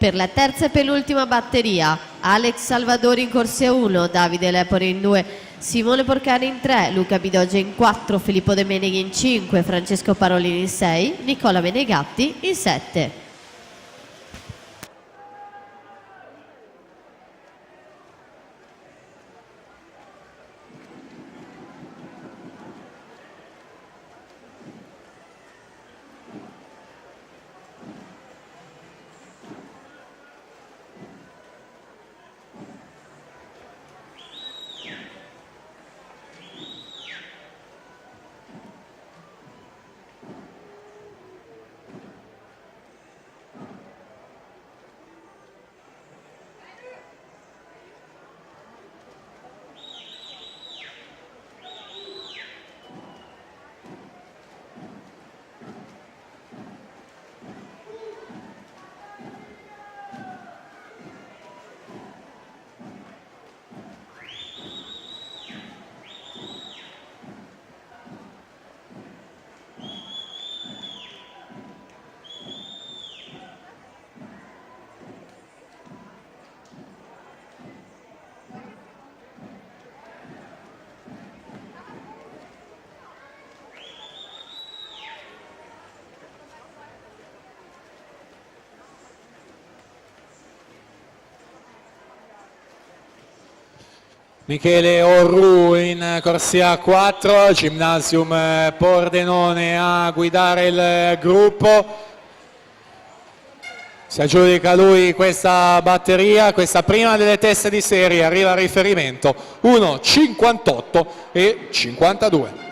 Per la terza e penultima batteria, Alex Salvadori in corsia 1, Davide Lepore in 2, Simone Porcani in 3, Luca Bidoge in 4, Filippo De Meneghi in 5, Francesco Parolini in 6, Nicola Menegatti in 7. Michele Orru in corsia 4, Gymnasium Pordenone a guidare il gruppo. Si aggiudica lui questa batteria, questa prima delle teste di serie, arriva a riferimento 1,58 e 52.